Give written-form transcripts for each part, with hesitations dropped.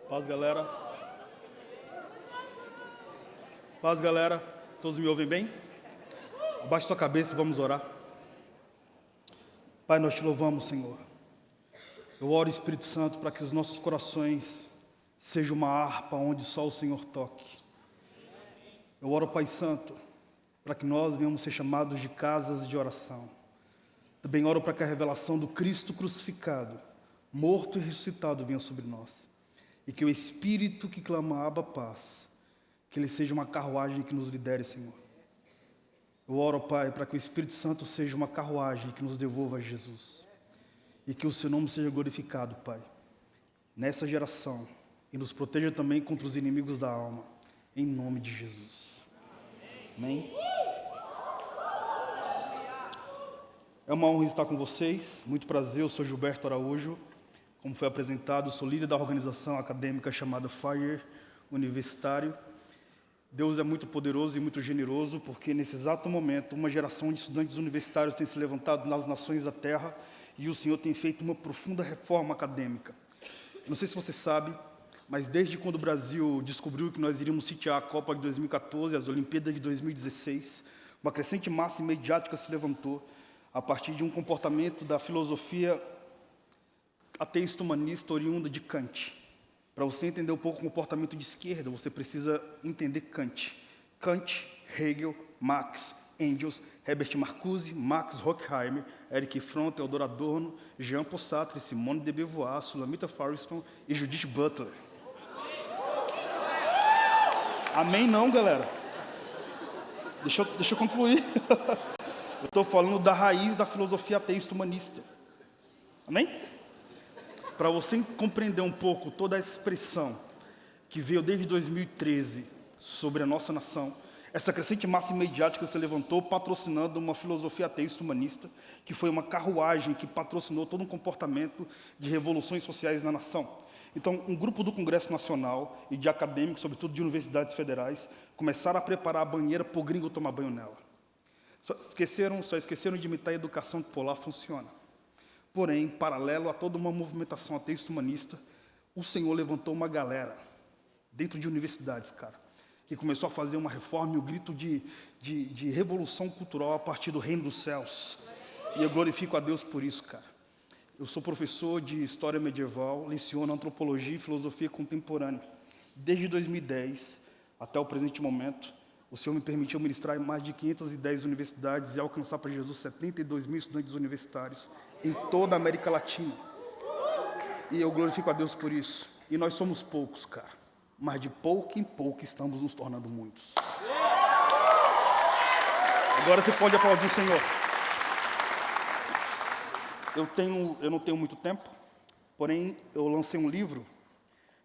Paz, galera. Paz, galera. Todos me ouvem bem? Abaixe sua cabeça e vamos orar. Pai, nós te louvamos, Senhor. Eu oro, Espírito Santo, para que os nossos corações sejam uma harpa onde só o Senhor toque. Eu oro, Pai Santo, para que nós venhamos ser chamados de casas de oração. Também oro para que a revelação do Cristo crucificado, morto e ressuscitado, venha sobre nós. E que o Espírito que clama Abba Paz, que ele seja uma carruagem que nos lidere, Senhor. Eu oro, Pai, para que o Espírito Santo seja uma carruagem que nos devolva a Jesus. E que o seu nome seja glorificado, Pai, nessa geração. E nos proteja também contra os inimigos da alma. Em nome de Jesus. Amém? É uma honra estar com vocês. Muito prazer, eu sou Gilberto Araújo. Como foi apresentado, sou líder da organização acadêmica chamada FIRE Universitário. Deus é muito poderoso e muito generoso, porque nesse exato momento, uma geração de estudantes universitários tem se levantado nas nações da terra e o Senhor tem feito uma profunda reforma acadêmica. Não sei se você sabe, mas desde quando o Brasil descobriu que nós iríamos sitiar a Copa de 2014, as Olimpíadas de 2016, uma crescente massa mediática se levantou a partir de um comportamento da filosofia ateísta humanista oriunda de Kant. Para você entender um pouco o comportamento de esquerda, você precisa entender Kant. Kant, Hegel, Marx, Engels, Herbert Marcuse, Max Horkheimer, Erich Fromm, Theodor Adorno, Jean-Paul Sartre, Simone de Beauvoir, Sulamita Firestone e Judith Butler. Amém não, galera? Deixa eu concluir. Eu estou falando da raiz da filosofia ateísta humanista. Amém? Para você compreender um pouco toda a expressão que veio desde 2013 sobre a nossa nação, essa crescente massa mediática se levantou patrocinando uma filosofia ateísta humanista, que foi uma carruagem que patrocinou todo um comportamento de revoluções sociais na nação. Então, um grupo do Congresso Nacional e de acadêmicos, sobretudo de universidades federais, começaram a preparar a banheira para o gringo tomar banho nela. Só esqueceram de imitar a educação que por lá funciona. Porém, paralelo a toda uma movimentação ateísta humanista, o Senhor levantou uma galera, dentro de universidades, cara, que começou a fazer uma reforma e um grito de revolução cultural a partir do reino dos céus. E eu glorifico a Deus por isso, cara. Eu sou professor de História Medieval, leciono Antropologia e Filosofia Contemporânea. Desde 2010 até o presente momento, o Senhor me permitiu ministrar em mais de 510 universidades e alcançar para Jesus 72 mil estudantes universitários em toda a América Latina. E eu glorifico a Deus por isso. E nós somos poucos, cara. Mas de pouco em pouco estamos nos tornando muitos. Agora você pode aplaudir o Senhor. Eu não tenho muito tempo, porém eu lancei um livro,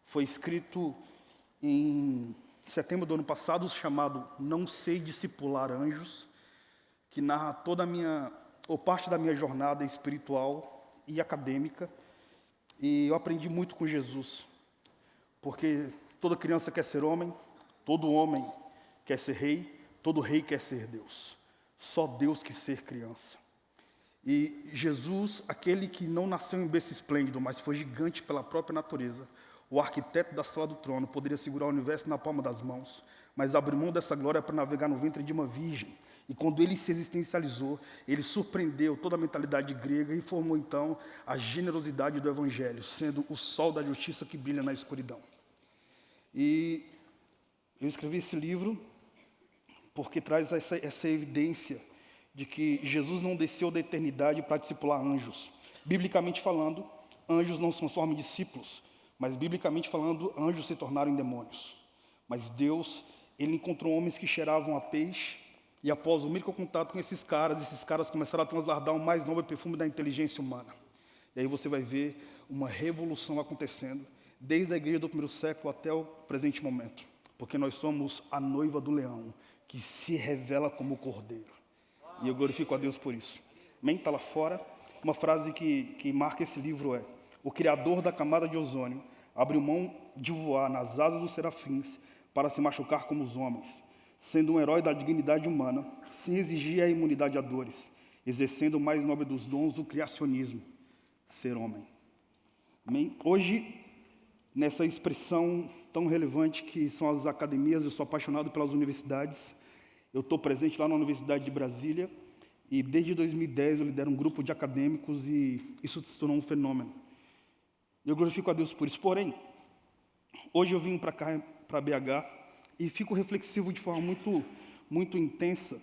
foi escrito em setembro do ano passado, chamado Não Sei Discipular Anjos, que narra toda a minha, ou parte da minha jornada espiritual e acadêmica. E eu aprendi muito com Jesus, porque toda criança quer ser homem, todo homem quer ser rei, todo rei quer ser Deus. Só Deus quer ser criança. E Jesus, aquele que não nasceu em berço esplêndido, mas foi gigante pela própria natureza, o arquiteto da sala do trono, poderia segurar o universo na palma das mãos, mas abriu mão dessa glória para navegar no ventre de uma virgem. E quando ele se existencializou, ele surpreendeu toda a mentalidade grega e formou então a generosidade do evangelho, sendo o sol da justiça que brilha na escuridão. E eu escrevi esse livro porque traz essa evidência de que Jesus não desceu da eternidade para discipular anjos. Biblicamente falando, anjos não se transformam em discípulos, mas biblicamente falando, anjos se tornaram em demônios. Mas Deus, ele encontrou homens que cheiravam a peixe, e após o único contato com esses caras começaram a transladar o mais nobre perfume da inteligência humana. E aí você vai ver uma revolução acontecendo, desde a igreja do primeiro século até o presente momento. Porque nós somos a noiva do leão, que se revela como cordeiro. E eu glorifico a Deus por isso. Amém? Está lá fora. Uma frase que marca esse livro é: o Criador da camada de ozônio abriu mão de voar nas asas dos serafins para se machucar como os homens, sendo um herói da dignidade humana, sem exigir a imunidade a dores, exercendo o mais nobre dos dons do criacionismo, ser homem. Amém? Hoje nessa expressão tão relevante que são as academias. Eu sou apaixonado pelas universidades. Eu estou presente lá na Universidade de Brasília e desde 2010 eu lidero um grupo de acadêmicos e isso se tornou um fenômeno. Eu glorifico a Deus por isso. Porém, hoje eu vim para cá, para BH, e fico reflexivo de forma muito intensa,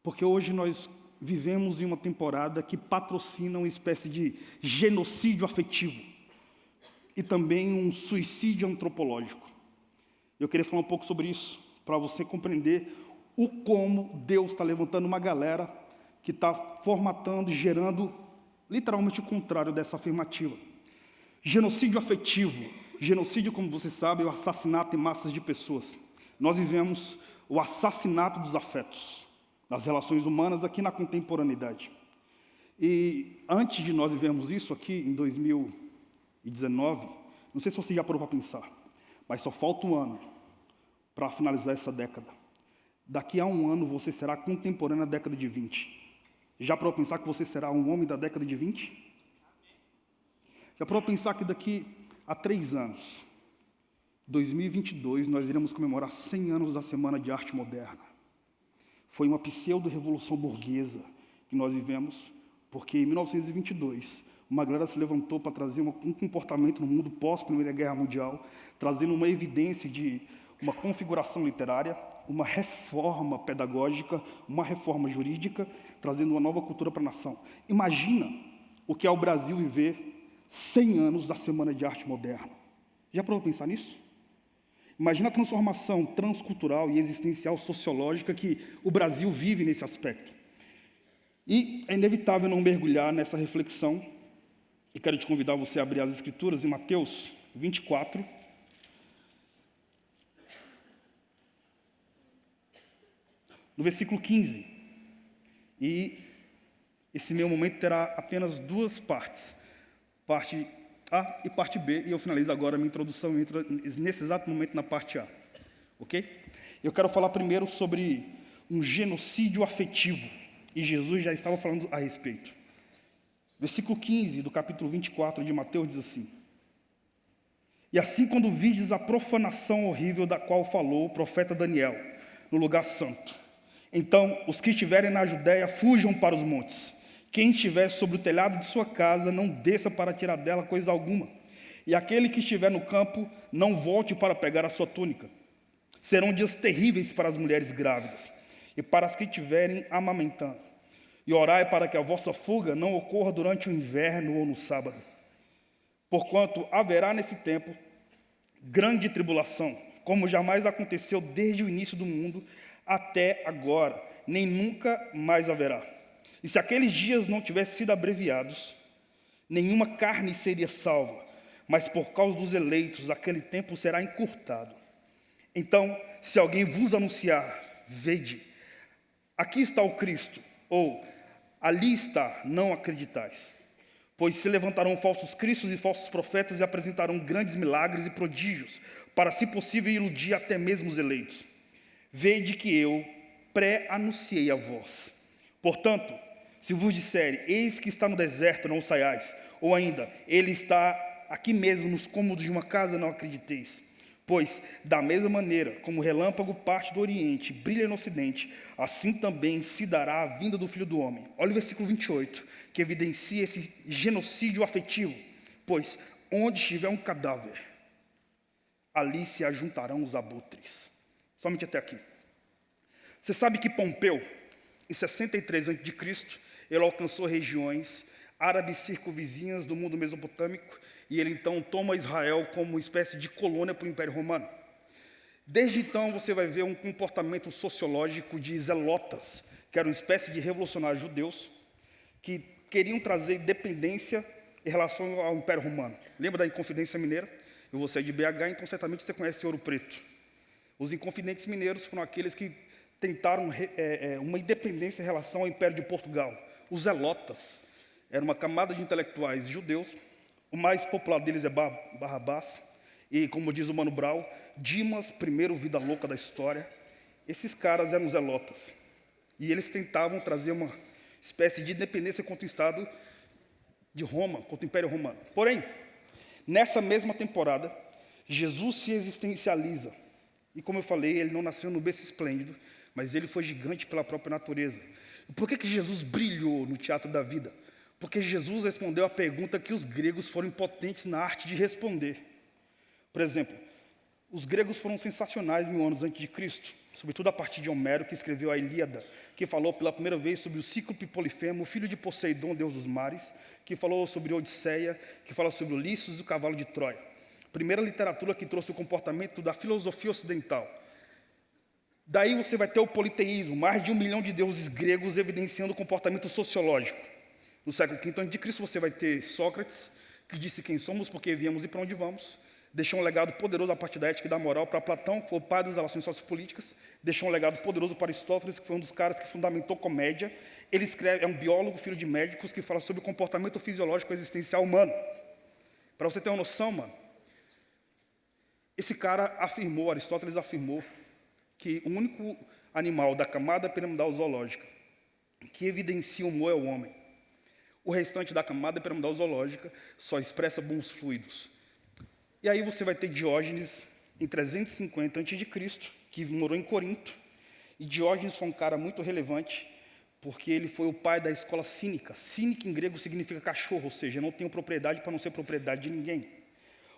porque hoje nós vivemos em uma temporada que patrocina uma espécie de genocídio afetivo e também um suicídio antropológico. Eu queria falar um pouco sobre isso, para você compreender o como Deus está levantando uma galera que está formatando e gerando literalmente o contrário dessa afirmativa. Genocídio afetivo. Genocídio, como você sabe, é o assassinato em massas de pessoas. Nós vivemos o assassinato dos afetos, das relações humanas aqui na contemporaneidade. E antes de nós vivermos isso aqui, em 2019, não sei se você já parou para pensar, mas só falta um ano para finalizar essa década. Daqui a um ano você será contemporâneo à década de 20. Já parou para pensar que você será um homem da década de 20? Já parou para pensar que daqui a 3 anos, 2022, nós iremos comemorar 100 anos da Semana de Arte Moderna. Foi uma pseudo-revolução burguesa que nós vivemos, porque em 1922, uma galera se levantou para trazer um comportamento no mundo pós-Primeira Guerra Mundial, trazendo uma evidência de uma configuração literária, uma reforma pedagógica, uma reforma jurídica, trazendo uma nova cultura para a nação. Imagina o que é o Brasil viver 100 anos da Semana de Arte Moderna. Já parou para pensar nisso? Imagina a transformação transcultural e existencial sociológica que o Brasil vive nesse aspecto. E é inevitável não mergulhar nessa reflexão. E quero te convidar você a abrir as Escrituras em Mateus 24. No versículo 15. E esse meu momento terá apenas 2 partes. Parte A e parte B, e eu finalizo agora a minha introdução nesse exato momento na parte A. Ok? Eu quero falar primeiro sobre um genocídio afetivo, e Jesus já estava falando a respeito. Versículo 15 do capítulo 24 de Mateus diz assim: E assim quando vides a profanação horrível da qual falou o profeta Daniel, no lugar santo, então os que estiverem na Judéia fujam para os montes. Quem estiver sobre o telhado de sua casa, não desça para tirar dela coisa alguma. E aquele que estiver no campo, não volte para pegar a sua túnica. Serão dias terríveis para as mulheres grávidas e para as que estiverem amamentando. E orai para que a vossa fuga não ocorra durante o inverno ou no sábado. Porquanto haverá nesse tempo grande tribulação, como jamais aconteceu desde o início do mundo até agora, nem nunca mais haverá. E se aqueles dias não tivessem sido abreviados, nenhuma carne seria salva, mas por causa dos eleitos, aquele tempo será encurtado. Então, se alguém vos anunciar, vede, aqui está o Cristo, ou ali está, não acreditais. Pois se levantarão falsos cristos e falsos profetas e apresentarão grandes milagres e prodígios, para, se possível, iludir até mesmo os eleitos. Vede que eu pré-anunciei a vós. Portanto, se vos disserem, eis que está no deserto, não saiais, ou ainda, ele está aqui mesmo nos cômodos de uma casa, não acrediteis. Pois, da mesma maneira como o relâmpago parte do Oriente, brilha no Ocidente, assim também se dará a vinda do Filho do Homem. Olha o versículo 28, que evidencia esse genocídio afetivo. Pois, onde estiver um cadáver, ali se ajuntarão os abutres. Somente até aqui. Você sabe que Pompeu, em 63 a.C., ele alcançou regiões árabes circunvizinhas do mundo mesopotâmico, e ele então toma Israel como uma espécie de colônia para o Império Romano. Desde então você vai ver um comportamento sociológico de zelotas, que eram uma espécie de revolucionários judeus, que queriam trazer independência em relação ao Império Romano. Lembra da Inconfidência Mineira? Eu vou sair de BH, então certamente você conhece Ouro Preto. Os Inconfidentes Mineiros foram aqueles que tentaram uma independência em relação ao Império de Portugal. Os zelotas eram uma camada de intelectuais judeus. O mais popular deles é Barrabás. E, como diz o Mano Brown, Dimas, primeiro vida louca da história. Esses caras eram zelotas. E eles tentavam trazer uma espécie de independência contra o Estado de Roma, contra o Império Romano. Porém, Nessa mesma temporada, Jesus se existencializa. E como eu falei, ele não nasceu no berço esplêndido, mas ele foi gigante pela própria natureza. E por que Jesus brilhou no teatro da vida? Porque Jesus respondeu a pergunta que os gregos foram impotentes na arte de responder. Por exemplo, os gregos foram sensacionais 1000 anos antes de Cristo, sobretudo a partir de Homero, que escreveu a Ilíada, que falou pela primeira vez sobre o cíclope Polifemo, filho de Poseidon, deus dos mares, que falou sobre Odisseia, que fala sobre Ulisses e o cavalo de Troia. Primeira literatura que trouxe o comportamento da filosofia ocidental. Daí você vai ter o politeísmo, mais de 1 milhão de deuses gregos evidenciando o comportamento sociológico. No século V a.C. você vai ter Sócrates, que disse quem somos, porque viemos e para onde vamos. Deixou um legado poderoso a partir da ética e da moral para Platão, que foi o pai das relações sociopolíticas. Deixou um legado poderoso para Aristóteles, que foi um dos caras que fundamentou comédia. Ele escreve, é um biólogo, filho de médicos, que fala sobre o comportamento fisiológico existencial humano. Para você ter uma noção, mano, esse cara afirmou, Aristóteles afirmou, que o único animal da camada piramidal zoológica que evidencia o humor é o homem. O restante da camada piramidal zoológica só expressa bons fluidos. E aí você vai ter Diógenes, em 350 a.C., que morou em Corinto. E Diógenes foi um cara muito relevante, porque ele foi o pai da escola cínica. Cínica em grego significa cachorro, ou seja, não tenho propriedade para não ser propriedade de ninguém.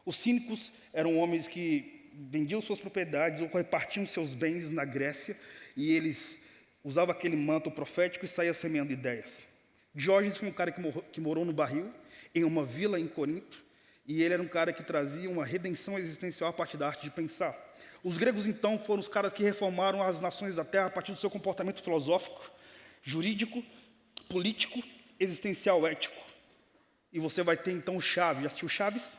Os cínicos eram homens que vendiam suas propriedades ou repartiam seus bens na Grécia, e eles usavam aquele manto profético e saíam semeando ideias. Diógenes foi um cara que morou no barril, em uma vila em Corinto, e ele era um cara que trazia uma redenção existencial a partir da arte de pensar. Os gregos, então, foram os caras que reformaram as nações da Terra a partir do seu comportamento filosófico, jurídico, político, existencial, ético. E você vai ter, então, o Chaves. Já assistiu Chaves?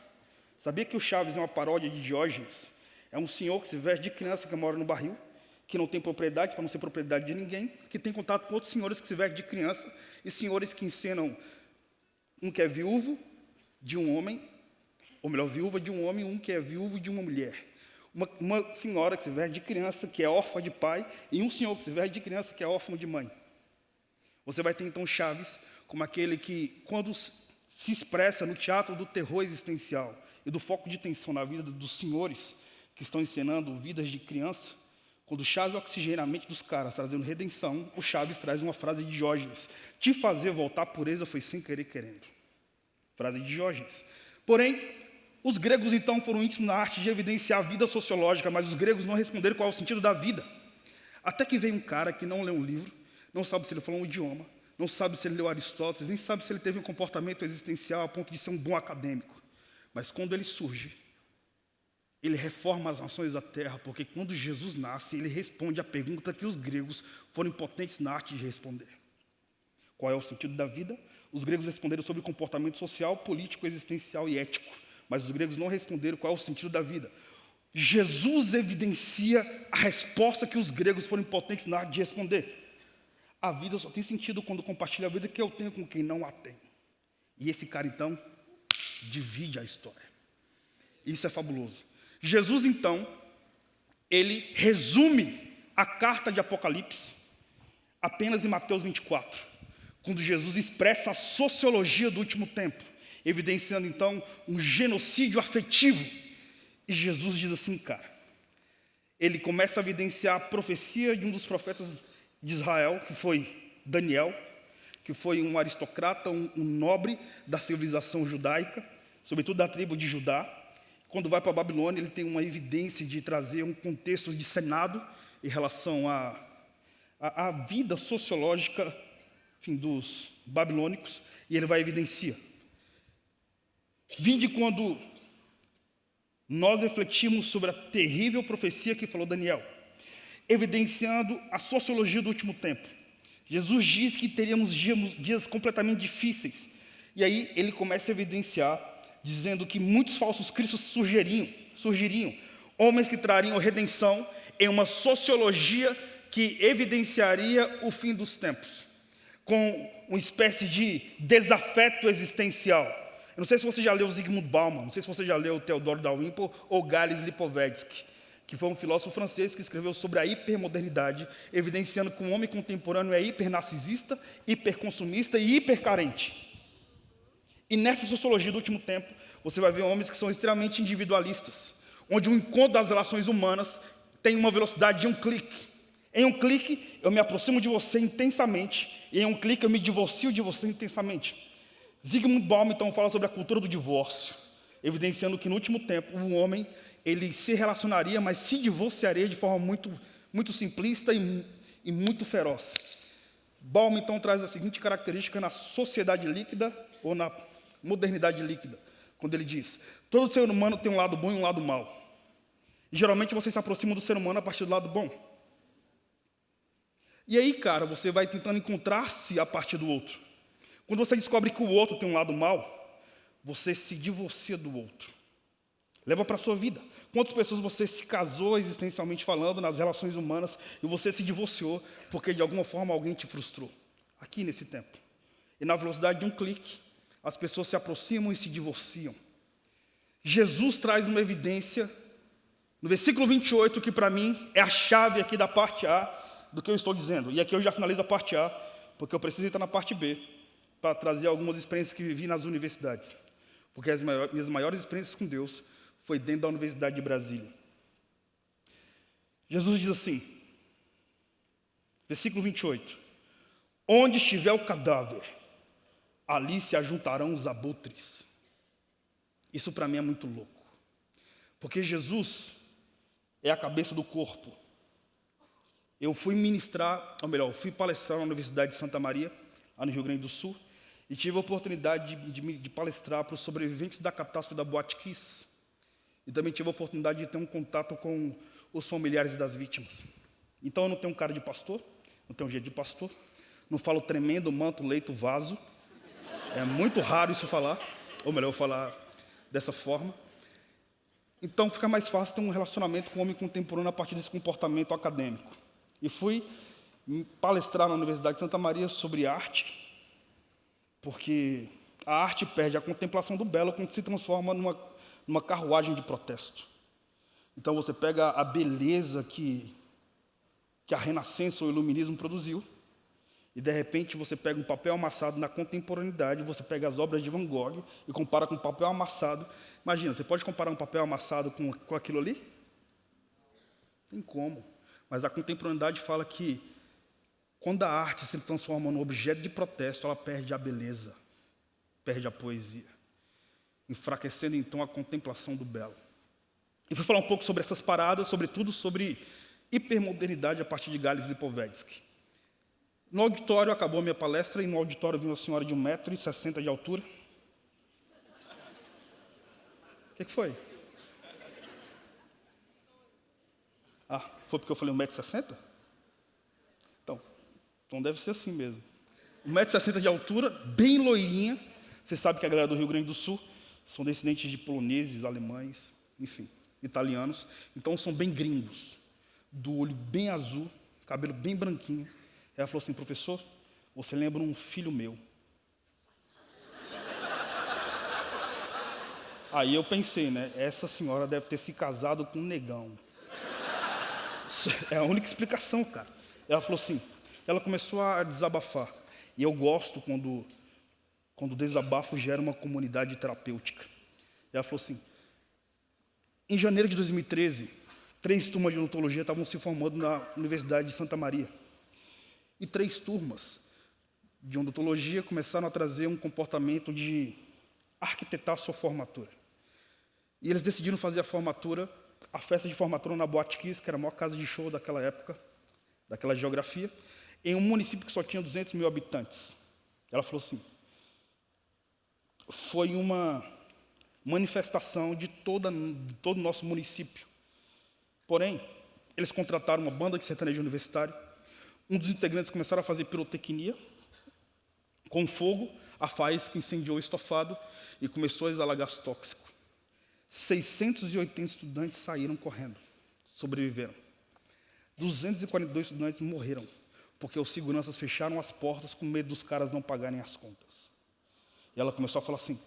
Sabia que o Chaves é uma paródia de Diógenes? É um senhor que se veste de criança, que mora no barril, que não tem propriedade, para não ser propriedade de ninguém, que tem contato com outros senhores que se vestem de criança, e senhores que encenam um que é viúvo de um homem, ou melhor, viúva de um homem, um que é viúvo de uma mulher. Uma senhora que se veste de criança, que é órfã de pai, e um senhor que se veste de criança, que é órfão de mãe. Você vai ter, então, Chaves como aquele que, quando se expressa no teatro do terror existencial e do foco de tensão na vida dos senhores que estão encenando vidas de criança, quando Chaves oxigena a mente dos caras, trazendo redenção, o Chaves traz uma frase de Diógenes: te fazer voltar à pureza foi sem querer querendo. Frase de Diógenes. Porém, os gregos, então, foram íntimos na arte de evidenciar a vida sociológica, mas os gregos não responderam qual é o sentido da vida. Até que veio um cara que não leu um livro, não sabe se ele falou um idioma, não sabe se ele leu Aristóteles, nem sabe se ele teve um comportamento existencial a ponto de ser um bom acadêmico. Mas quando ele surge, ele reforma as nações da terra, porque quando Jesus nasce, ele responde a pergunta que os gregos foram impotentes na arte de responder. Qual é o sentido da vida? Os gregos responderam sobre comportamento social, político, existencial e ético, mas os gregos não responderam qual é o sentido da vida. Jesus evidencia a resposta que os gregos foram impotentes na arte de responder. A vida só tem sentido quando compartilha a vida que eu tenho com quem não a tem. E esse cara, então, divide a história. Isso é fabuloso. Jesus, então, ele resume a carta de Apocalipse apenas em Mateus 24, quando Jesus expressa a sociologia do último tempo, evidenciando, então, um genocídio afetivo. E Jesus diz assim, cara, ele começa a evidenciar a profecia de um dos profetas de Israel, que foi Daniel, que foi um aristocrata, um nobre da civilização judaica, sobretudo da tribo de Judá. Quando vai para a Babilônia, ele tem uma evidência de trazer um contexto de Senado em relação à vida sociológica, enfim, dos babilônicos, e ele vai evidenciar. Vinde quando nós refletimos sobre a terrível profecia que falou Daniel, evidenciando a sociologia do último tempo. Jesus diz que teríamos dias completamente difíceis, e aí ele começa a evidenciar, dizendo que muitos falsos cristos surgiriam, homens que trariam redenção em uma sociologia que evidenciaria o fim dos tempos, com uma espécie de desafeto existencial. Eu não sei se você já leu Zygmunt Bauman, não sei se você já leu Theodore Dalrymple ou Gales Lipovetsky, que foi um filósofo francês que escreveu sobre a hipermodernidade, evidenciando que o homem contemporâneo é hipernarcisista, hiperconsumista e hipercarente. E nessa sociologia do último tempo, você vai ver homens que são extremamente individualistas, onde o encontro das relações humanas tem uma velocidade de um clique. Em um clique, eu me aproximo de você intensamente, e em um clique, eu me divorcio de você intensamente. Zygmunt Bauman, então, fala sobre a cultura do divórcio, evidenciando que, no último tempo, o homem, ele se relacionaria, mas se divorciaria de forma muito simplista e muito feroz. Bauman, então, traz a seguinte característica na sociedade líquida, ou na modernidade líquida, quando ele diz: todo ser humano tem um lado bom e um lado mau. E geralmente você se aproxima do ser humano a partir do lado bom. E aí, cara, você vai tentando encontrar-se a partir do outro. Quando você descobre que o outro tem um lado mau, você se divorcia do outro. Leva para a sua vida. Quantas pessoas você se casou existencialmente falando nas relações humanas e você se divorciou porque de alguma forma alguém te frustrou? Aqui nesse tempo. E na velocidade de um clique, as pessoas se aproximam e se divorciam. Jesus traz uma evidência no versículo 28, que para mim é a chave aqui da parte A do que eu estou dizendo. E aqui eu já finalizo a parte A, porque eu preciso entrar na parte B, para trazer algumas experiências que vivi nas universidades. Porque as minhas maiores experiências com Deus foi dentro da Universidade de Brasília. Jesus diz assim, versículo 28, onde estiver o cadáver, ali se ajuntarão os abutres. Isso para mim é muito louco. Porque Jesus é a cabeça do corpo. Eu fui fui palestrar na Universidade de Santa Maria, lá no Rio Grande do Sul, e tive a oportunidade de palestrar para os sobreviventes da catástrofe da Boate Kiss. E também tive a oportunidade de ter um contato com os familiares das vítimas. Então eu não tenho cara de pastor, não tenho jeito de pastor, não falo tremendo, manto, leito, vaso. É muito raro isso falar, ou melhor, eu falar dessa forma. Então fica mais fácil ter um relacionamento com o homem contemporâneo a partir desse comportamento acadêmico. E fui palestrar na Universidade de Santa Maria sobre arte, porque a arte perde a contemplação do belo quando se transforma numa carruagem de protesto. Então você pega a beleza que a Renascença ou o Iluminismo produziu, e de repente você pega um papel amassado na contemporaneidade, você pega as obras de Van Gogh e compara com um papel amassado. Imagina, você pode comparar um papel amassado com aquilo ali? Tem como. Mas a contemporaneidade fala que quando a arte se transforma num objeto de protesto, ela perde a beleza, perde a poesia, enfraquecendo então a contemplação do belo. E fui falar um pouco sobre essas paradas, sobretudo sobre hipermodernidade a partir de Gales Lipovetsky. No auditório, acabou a minha palestra, e no auditório viu uma senhora de 1,60 m de altura. O que foi? Ah, foi porque eu falei 1,60 m? Então deve ser assim mesmo. 1,60 m de altura, bem loirinha. Você sabe que a galera do Rio Grande do Sul são descendentes de poloneses, alemães, enfim, italianos. Então são bem gringos. Do olho bem azul, cabelo bem branquinho. Ela falou assim, professor, você lembra um filho meu. Aí eu pensei, né, essa senhora deve ter se casado com um negão. É a única explicação, cara. Ela falou assim, ela começou a desabafar. E eu gosto quando o desabafo gera uma comunidade terapêutica. Ela falou assim, em janeiro de 2013, 3 turmas de odontologia estavam se formando na Universidade de Santa Maria. E 3 turmas de odontologia começaram a trazer um comportamento de arquitetar sua formatura. E eles decidiram fazer a festa de formatura na Boate Kiss, que era a maior casa de show daquela época, daquela geografia, em um município que só tinha 200 mil habitantes. Ela falou assim, foi uma manifestação de todo o nosso município. Porém, eles contrataram uma banda de sertanejo universitário. Um dos integrantes começaram a fazer pirotecnia com fogo, a faísca incendiou o estofado e começou a exalar gás tóxico. 680 estudantes saíram correndo, sobreviveram. 242 estudantes morreram, porque os seguranças fecharam as portas com medo dos caras não pagarem as contas. E ela começou a falar assim,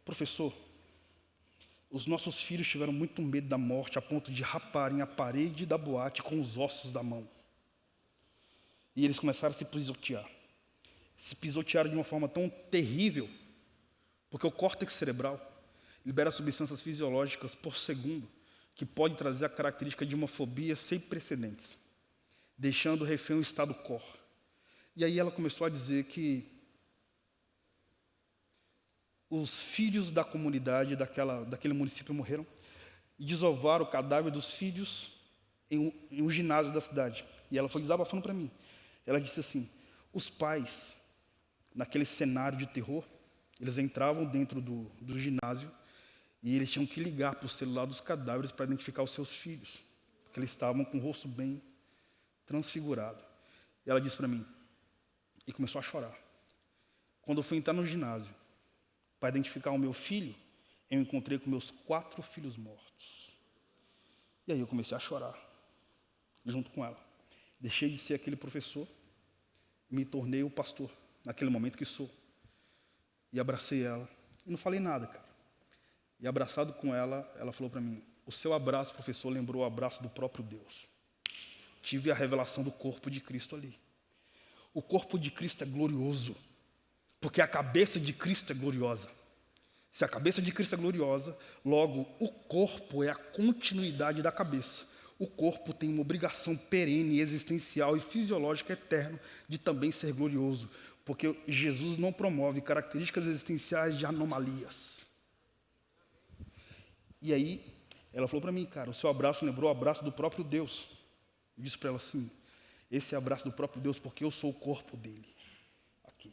professor, os nossos filhos tiveram muito medo da morte a ponto de raparem a parede da boate com os ossos da mão. E eles começaram a se pisotear. Se pisotearam de uma forma tão terrível, porque o córtex cerebral, libera substâncias fisiológicas por segundo que pode trazer a característica de uma fobia sem precedentes, deixando o refém em estado cor. E aí ela começou a dizer que os filhos da comunidade daquele município morreram e desovaram o cadáver dos filhos em um ginásio da cidade. E ela foi desabafando para mim. Ela disse assim, os pais, naquele cenário de terror, eles entravam dentro do ginásio e eles tinham que ligar para o celular dos cadáveres para identificar os seus filhos, porque eles estavam com o rosto bem transfigurado. E ela disse para mim, e começou a chorar. Quando eu fui entrar no ginásio para identificar o meu filho, eu encontrei com meus 4 filhos mortos. E aí eu comecei a chorar, junto com ela. Deixei de ser aquele professor, me tornei o pastor, naquele momento que sou. E abracei ela. E não falei nada, cara. E abraçado com ela, ela falou para mim, o seu abraço, professor, lembrou o abraço do próprio Deus. Tive a revelação do corpo de Cristo ali. O corpo de Cristo é glorioso, porque a cabeça de Cristo é gloriosa. Se a cabeça de Cristo é gloriosa, logo o corpo é a continuidade da cabeça. O corpo tem uma obrigação perene, existencial e fisiológica eterna de também ser glorioso, porque Jesus não promove características existenciais de anomalias. E aí, ela falou para mim, cara, o seu abraço lembrou o abraço do próprio Deus. Eu disse para ela assim, esse é o abraço do próprio Deus, porque eu sou o corpo dele. Aqui.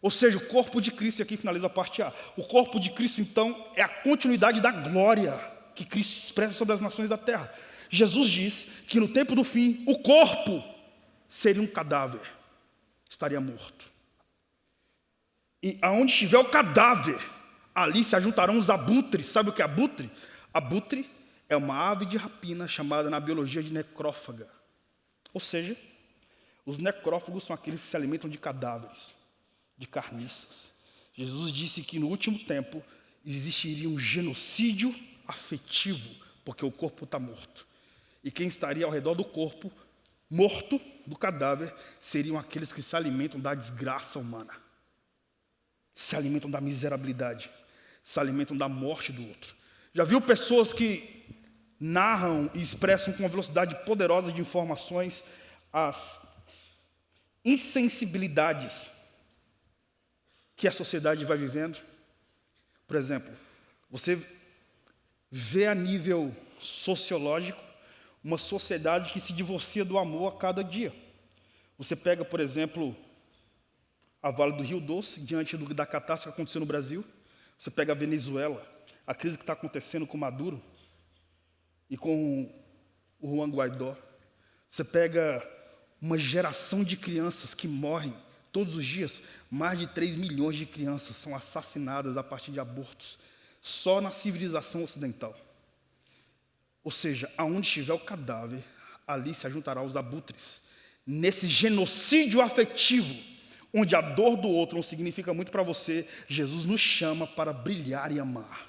Ou seja, o corpo de Cristo, e aqui finaliza a parte A. O corpo de Cristo, então, é a continuidade da glória que Cristo expressa sobre as nações da terra. Jesus diz que no tempo do fim, o corpo seria um cadáver, estaria morto. E aonde estiver o cadáver, ali se ajuntarão os abutres. Sabe o que é abutre? Abutre é uma ave de rapina chamada na biologia de necrófaga. Ou seja, os necrófagos são aqueles que se alimentam de cadáveres, de carniças. Jesus disse que no último tempo existiria um genocídio afetivo, porque o corpo está morto. E quem estaria ao redor do corpo, morto, do cadáver, seriam aqueles que se alimentam da desgraça humana. Se alimentam da miserabilidade, se alimentam da morte do outro. Já viu pessoas que narram e expressam com uma velocidade poderosa de informações as insensibilidades que a sociedade vai vivendo? Por exemplo, você vê a nível sociológico uma sociedade que se divorcia do amor a cada dia. Você pega, por exemplo, a Vale do Rio Doce, diante da catástrofe que aconteceu no Brasil. Você pega a Venezuela, a crise que está acontecendo com Maduro e com o Juan Guaidó. Você pega uma geração de crianças que morrem todos os dias. Mais de 3 milhões de crianças são assassinadas a partir de abortos, só na civilização ocidental. Ou seja, aonde estiver o cadáver, ali se ajuntará os abutres. Nesse genocídio afetivo, onde a dor do outro não significa muito para você, Jesus nos chama para brilhar e amar.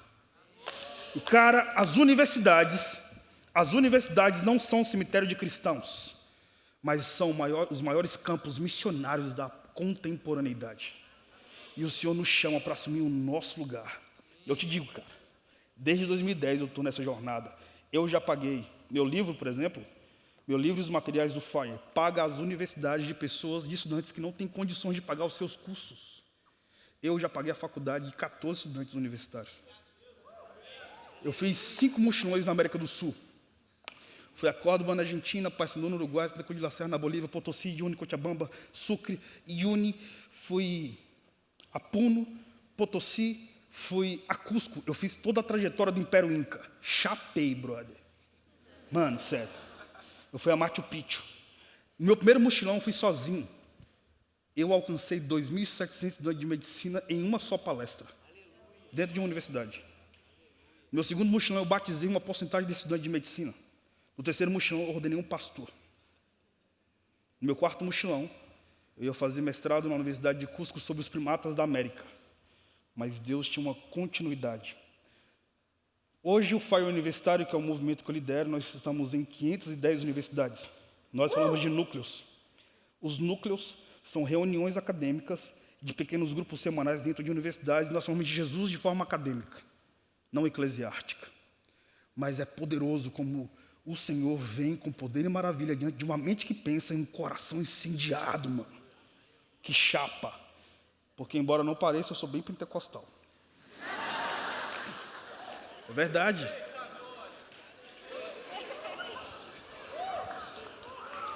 E cara, as universidades não são um cemitério de cristãos, mas são os maiores campos missionários da contemporaneidade. E o Senhor nos chama para assumir o nosso lugar. Eu te digo, cara, desde 2010 eu estou nessa jornada. Eu já paguei meu livro, por exemplo, meu livro e os materiais do FIRE, paga as universidades de pessoas, de estudantes que não têm condições de pagar os seus cursos. Eu já paguei a faculdade de 14 estudantes universitários. Eu fiz 5 mochilões na América do Sul. Fui a Córdoba, na Argentina, Paissandu, no Uruguai, Santa Cruz de la Serra, na Bolívia, Potosí, Yuni, Cochabamba, Sucre, Yuni. Fui a Puno, Potosí, fui a Cusco. Eu fiz toda a trajetória do Império Inca. Chapei, brother. Mano, sério. Eu fui a Machu Picchu. Meu primeiro mochilão eu fui sozinho. Eu alcancei 2.700 estudantes de medicina em uma só palestra, dentro de uma universidade. No meu segundo mochilão eu batizei uma porcentagem de estudantes de medicina. No terceiro mochilão eu ordenei um pastor. No meu quarto mochilão eu ia fazer mestrado na Universidade de Cusco sobre os primatas da América. Mas Deus tinha uma continuidade. Hoje o FIRE Universitário, que é o movimento que eu lidero, nós estamos em 510 universidades. Nós falamos de núcleos. Os núcleos são reuniões acadêmicas de pequenos grupos semanais dentro de universidades, e nós falamos de Jesus de forma acadêmica. não eclesiástica. Mas é poderoso como o Senhor vem com poder e maravilha diante de uma mente que pensa em um coração incendiado, mano. Que chapa. Porque, embora não pareça, eu sou bem pentecostal. É verdade.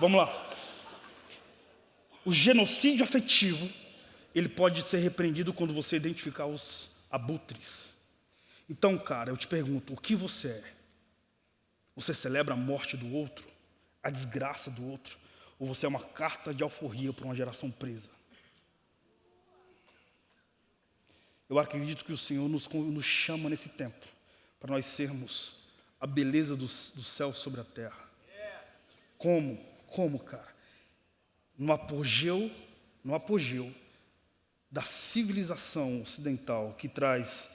Vamos lá. O genocídio afetivo, ele pode ser repreendido quando você identificar os abutres. Então, cara, eu te pergunto, o que você é? Você celebra a morte do outro? A desgraça do outro? Ou você é uma carta de alforria para uma geração presa? Eu acredito que o Senhor nos chama nesse tempo para nós sermos a beleza do céu sobre a terra. Como? Como, cara? No apogeu da civilização ocidental que traz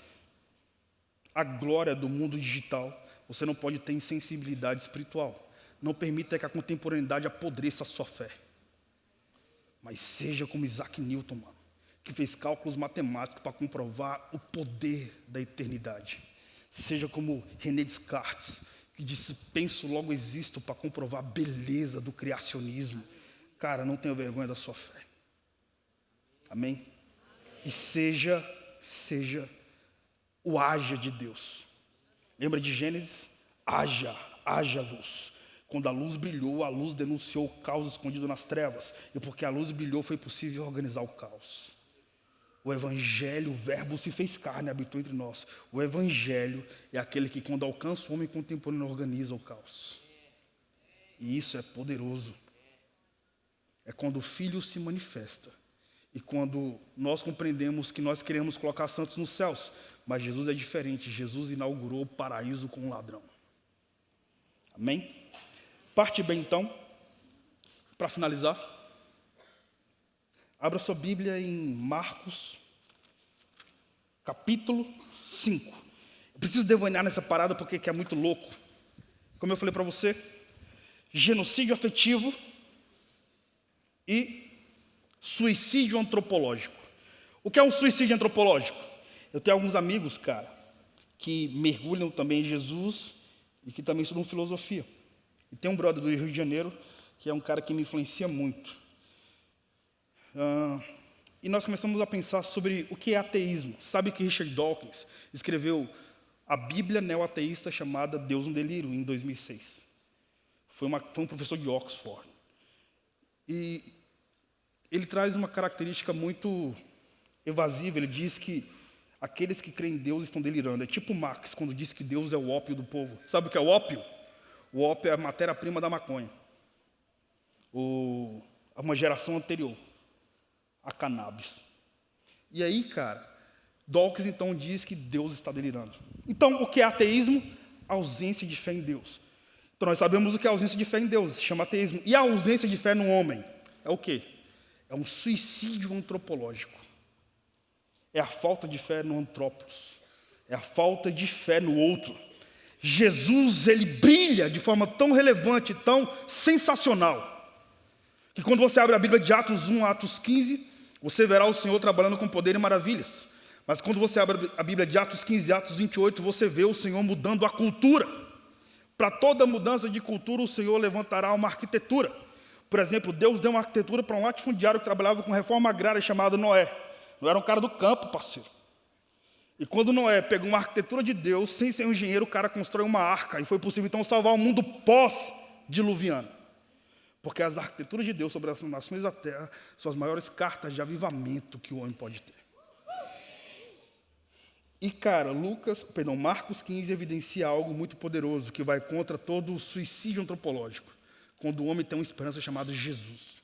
a glória do mundo digital, você não pode ter insensibilidade espiritual. Não permita que a contemporaneidade apodreça a sua fé. Mas seja como Isaac Newton, mano, que fez cálculos matemáticos para comprovar o poder da eternidade. Seja como René Descartes, que disse, penso, logo existo, para comprovar a beleza do criacionismo. Cara, não tenha vergonha da sua fé. Amém? E seja o haja de Deus. Lembra de Gênesis? Haja luz. Quando a luz brilhou, a luz denunciou o caos escondido nas trevas. E porque a luz brilhou, foi possível organizar o caos. O Evangelho, o Verbo se fez carne, habitou entre nós. O Evangelho é aquele que, quando alcança o homem contemporâneo, organiza o caos. E isso é poderoso. É quando o Filho se manifesta. E quando nós compreendemos que nós queremos colocar santos nos céus. Mas Jesus é diferente. Jesus inaugurou o paraíso com um ladrão. Amém? Parte bem, então, para finalizar. Abra sua Bíblia em Marcos, capítulo 5. Eu preciso devanear nessa parada porque é muito louco. Como eu falei para você, genocídio afetivo e suicídio antropológico. O que é um suicídio antropológico? Eu tenho alguns amigos, cara, que mergulham também em Jesus e que também estudam filosofia. E tem um brother do Rio de Janeiro, que é um cara que me influencia muito. E nós começamos a pensar sobre o que é ateísmo. Sabe que Richard Dawkins escreveu a Bíblia neo-ateísta chamada Deus no Delírio, em 2006. Foi um professor de Oxford. E ele traz uma característica muito evasiva. Ele diz que aqueles que creem em Deus estão delirando. É tipo Marx, quando diz que Deus é o ópio do povo. Sabe o que é o ópio? O ópio é a matéria-prima da maconha. Uma geração anterior. A cannabis. E aí, cara, Dawkins então diz que Deus está delirando. Então, o que é ateísmo? Ausência de fé em Deus. Então, nós sabemos o que é ausência de fé em Deus, se chama ateísmo. E a ausência de fé no homem é o quê? É um suicídio antropológico. É a falta de fé no antrópolis. É a falta de fé no outro. Jesus, ele brilha de forma tão relevante, tão sensacional, que quando você abre a Bíblia de Atos 1, Atos 15, você verá o Senhor trabalhando com poder e maravilhas. Mas quando você abre a Bíblia de Atos 15 e Atos 28, você vê o Senhor mudando a cultura. Para toda mudança de cultura, o Senhor levantará uma arquitetura. Por exemplo, Deus deu uma arquitetura para um latifundiário que trabalhava com reforma agrária chamado Noé. Não era um cara do campo, parceiro. E quando Noé pegou uma arquitetura de Deus, sem ser um engenheiro, o cara constrói uma arca. E foi possível, então, salvar o mundo pós-diluviano. Porque as arquiteturas de Deus sobre as nações da terra são as maiores cartas de avivamento que o homem pode ter. E, cara, Marcos 15 evidencia algo muito poderoso que vai contra todo o suicídio antropológico. Quando o homem tem uma esperança chamada Jesus.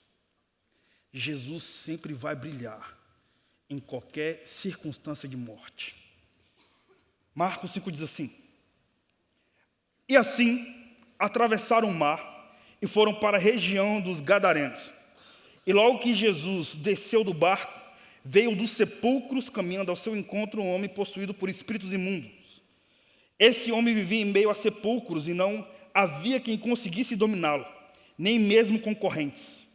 Jesus sempre vai brilhar em qualquer circunstância de morte. Marcos 5 diz assim: E assim atravessaram o mar e foram para a região dos Gadarenos. E logo que Jesus desceu do barco, veio dos sepulcros, caminhando ao seu encontro, um homem possuído por espíritos imundos. Esse homem vivia em meio a sepulcros e não havia quem conseguisse dominá-lo, nem mesmo concorrentes.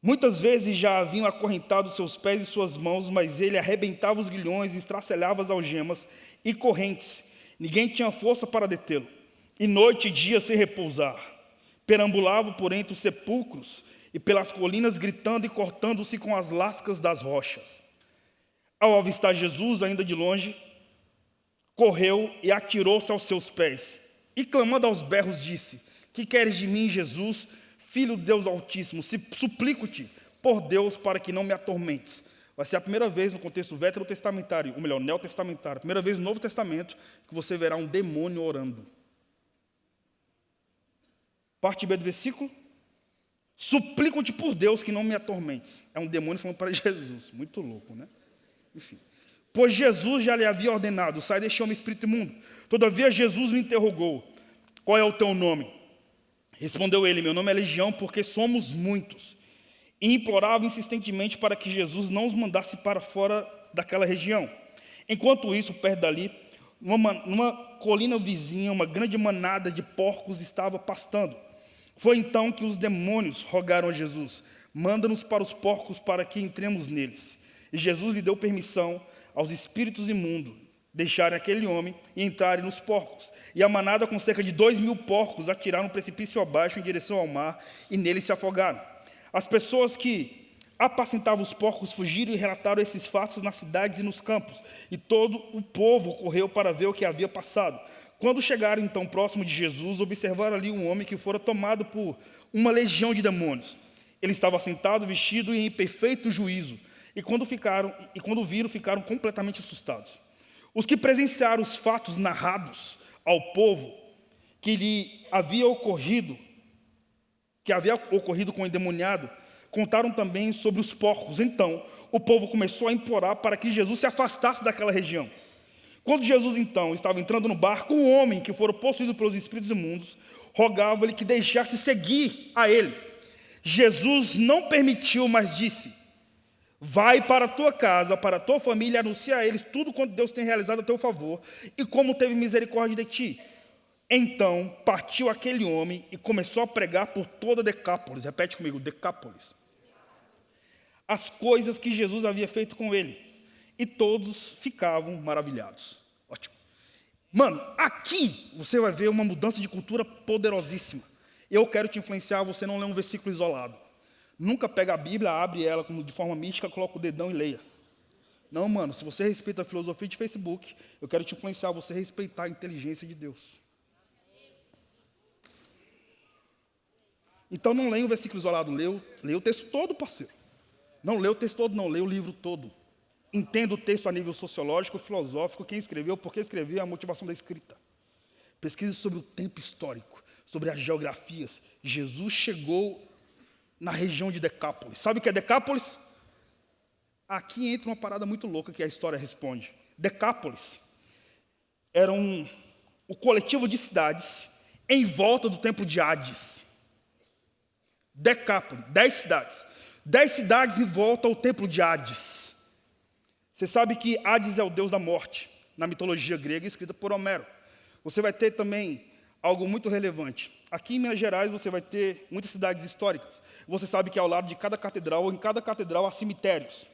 Muitas vezes já haviam acorrentado seus pés e suas mãos, mas ele arrebentava os grilhões, estraçalhava as algemas e correntes. Ninguém tinha força para detê-lo. E noite e dia sem repousar. Perambulava por entre os sepulcros e pelas colinas, gritando e cortando-se com as lascas das rochas. Ao avistar Jesus, ainda de longe, correu e atirou-se aos seus pés. E clamando aos berros, disse: Que queres de mim, Jesus, Filho de Deus Altíssimo? Suplico-te, por Deus, para que não me atormentes. Vai ser a primeira vez no contexto veterotestamentário, ou melhor, neotestamentário, a primeira vez no Novo Testamento, que você verá um demônio orando. Parte B do versículo. Suplico-te por Deus que não me atormentes. É um demônio falando para Jesus. Muito louco, né? Enfim. Pois Jesus já lhe havia ordenado: sai deste homem, espírito imundo. Todavia Jesus lhe interrogou: qual é o teu nome? Respondeu ele: meu nome é Legião, porque somos muitos. E implorava insistentemente para que Jesus não os mandasse para fora daquela região. Enquanto isso, perto dali, numa colina vizinha, uma grande manada de porcos estava pastando. Foi então que os demônios rogaram a Jesus: manda-nos para os porcos para que entremos neles. E Jesus lhe deu permissão aos espíritos imundos deixarem aquele homem e entrarem nos porcos. E a manada, com cerca de 2.000 porcos, atiraram um precipício abaixo em direção ao mar e nele se afogaram. As pessoas que apacentavam os porcos fugiram e relataram esses fatos nas cidades e nos campos. E todo o povo correu para ver o que havia passado. Quando chegaram então próximo de Jesus, observaram ali um homem que fora tomado por uma legião de demônios. Ele estava sentado, vestido e em perfeito juízo. E quando viram, ficaram completamente assustados. Os que presenciaram os fatos narrados ao povo que havia ocorrido com o endemoniado, contaram também sobre os porcos. Então, o povo começou a implorar para que Jesus se afastasse daquela região. Quando Jesus, então, estava entrando no barco, um homem que fora possuído pelos espíritos imundos rogava-lhe que deixasse seguir a ele. Jesus não permitiu, mas disse: vai para a tua casa, para a tua família, e anuncia a eles tudo quanto Deus tem realizado a teu favor e como teve misericórdia de ti. Então partiu aquele homem e começou a pregar por toda Decápolis. Repete comigo: Decápolis. As coisas que Jesus havia feito com ele. E todos ficavam maravilhados. Ótimo. Mano, aqui você vai ver uma mudança de cultura poderosíssima. Eu quero te influenciar a você não ler um versículo isolado. Nunca pega a Bíblia, abre ela de forma mística, coloca o dedão e leia. Não, mano, se você respeita a filosofia de Facebook, eu quero te influenciar a você respeitar a inteligência de Deus. Então não leia um versículo isolado, leia o texto todo, parceiro. Não leia o texto todo, não, leia o livro todo. Entenda o texto a nível sociológico, filosófico, quem escreveu, por que escreveu, a motivação da escrita. Pesquise sobre o tempo histórico, sobre as geografias. Jesus chegou na região de Decápolis. Sabe o que é Decápolis? Aqui entra uma parada muito louca que a história responde. Decápolis era o coletivo de cidades em volta do templo de Hades. Decápolis, 10 cidades. 10 cidades em volta ao templo de Hades. Você sabe que Hades é o deus da morte, na mitologia grega, escrita por Homero. Você vai ter também algo muito relevante. Aqui em Minas Gerais você vai ter muitas cidades históricas. Você sabe que ao lado de cada catedral, ou em cada catedral, há cemitérios.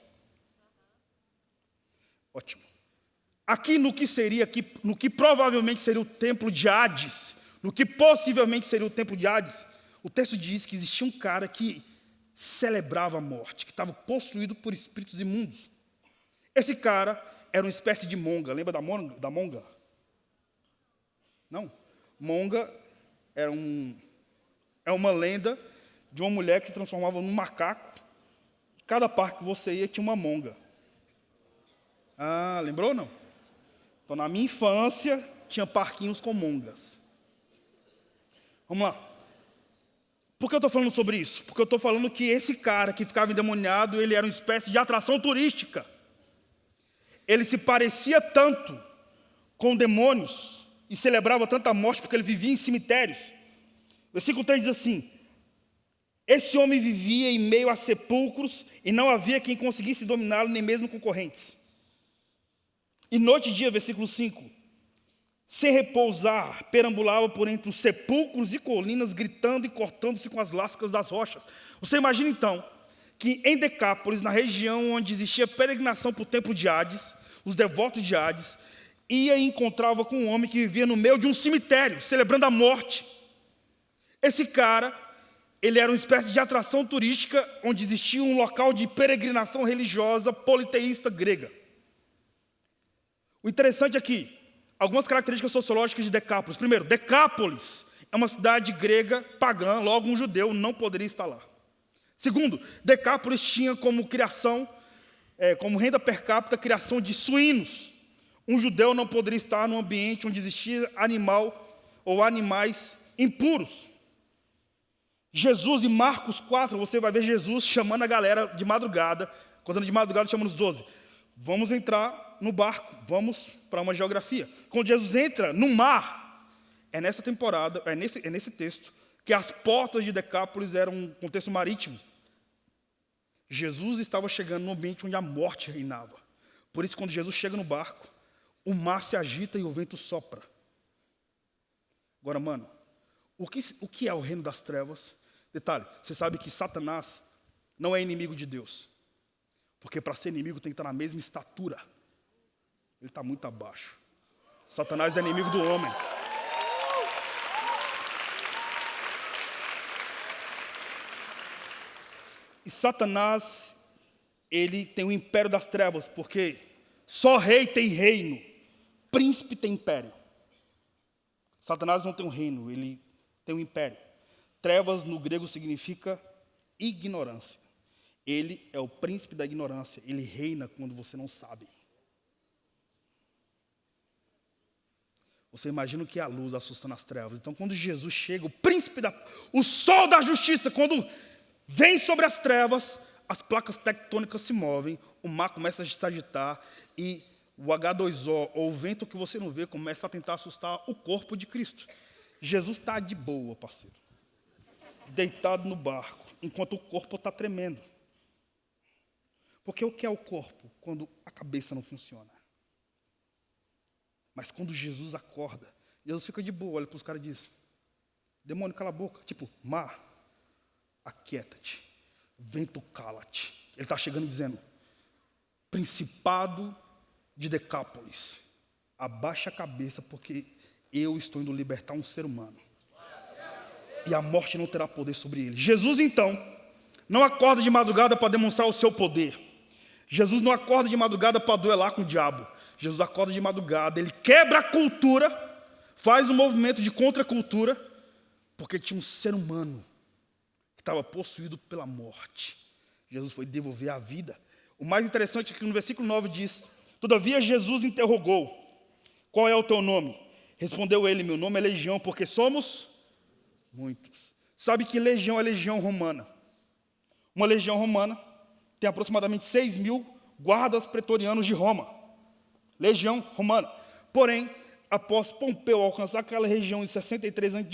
Ótimo. Aqui no que provavelmente seria o templo de Hades, no que possivelmente seria o templo de Hades, o texto diz que existia um cara que celebrava a morte, que estava possuído por espíritos imundos. Esse cara era uma espécie de monga. Lembra da monga? Não. Monga é uma lenda de uma mulher que se transformava num macaco. Cada parque que você ia tinha uma monga. Ah, lembrou ou não? Então, na minha infância, tinha parquinhos com mongas. Vamos lá. Por que eu estou falando sobre isso? Porque eu estou falando que esse cara que ficava endemoniado, ele era uma espécie de atração turística. Ele se parecia tanto com demônios e celebrava tanta morte porque ele vivia em cemitérios. Versículo 3 diz assim: esse homem vivia em meio a sepulcros e não havia quem conseguisse dominá-lo, nem mesmo com correntes. E noite e dia, versículo 5, sem repousar, perambulava por entre os sepulcros e colinas, gritando e cortando-se com as lascas das rochas. Você imagina então que em Decápolis, na região onde existia peregrinação para o templo de Hades, os devotos de Hades, ia e encontrava com um homem que vivia no meio de um cemitério, celebrando a morte. Esse cara, ele era uma espécie de atração turística, onde existia um local de peregrinação religiosa politeísta grega. O interessante aqui, algumas características sociológicas de Decápolis. Primeiro, Decápolis é uma cidade grega pagã, logo um judeu não poderia estar lá. Segundo, Decápolis tinha como criação, como renda per capita, a criação de suínos. Um judeu não poderia estar num ambiente onde existia animal ou animais impuros. Jesus, em Marcos 4, você vai ver Jesus chamando a galera de madrugada, quando de madrugada chamando os 12. Vamos entrar no barco, vamos para uma geografia. Quando Jesus entra no mar, é nessa temporada, é nesse texto, que as portas de Decápolis eram um contexto marítimo. Jesus estava chegando num ambiente onde a morte reinava. Por isso, quando Jesus chega no barco, o mar se agita e o vento sopra. Agora, mano, o que é o reino das trevas? Detalhe, você sabe que Satanás não é inimigo de Deus. Porque para ser inimigo tem que estar na mesma estatura. Ele está muito abaixo. Satanás é inimigo do homem. E Satanás, ele tem o império das trevas, porque só rei tem reino, príncipe tem império. Satanás não tem um reino, ele tem um império. Trevas no grego significa ignorância. Ele é o príncipe da ignorância, ele reina quando você não sabe. Você imagina o que é a luz assustando as trevas. Então, quando Jesus chega, o sol da justiça, quando vem sobre as trevas, as placas tectônicas se movem, o mar começa a se agitar e o H2O, ou o vento que você não vê, começa a tentar assustar o corpo de Cristo. Jesus está de boa, parceiro, deitado no barco, enquanto o corpo está tremendo. Porque o que é o corpo quando a cabeça não funciona? Mas quando Jesus acorda, Jesus fica de boa, olha para os caras e diz: demônio, cala a boca. Tipo, mar, aquieta-te. Vento, cala-te. Ele está chegando e dizendo: principado de Decápolis, abaixa a cabeça, porque eu estou indo libertar um ser humano. E a morte não terá poder sobre ele. Jesus, então, não acorda de madrugada para demonstrar o seu poder. Jesus não acorda de madrugada para duelar com o diabo. Jesus acorda de madrugada, ele quebra a cultura, faz um movimento de contracultura, porque tinha um ser humano que estava possuído pela morte. Jesus foi devolver a vida. O mais interessante é que no versículo 9 diz: todavia Jesus interrogou: qual é o teu nome? Respondeu ele: meu nome é Legião, porque somos muitos. Sabe que legião é legião romana? Uma legião romana tem aproximadamente 6.000 guardas pretorianos de Roma. Legião romana. Porém, após Pompeu alcançar aquela região em 63 a.C.,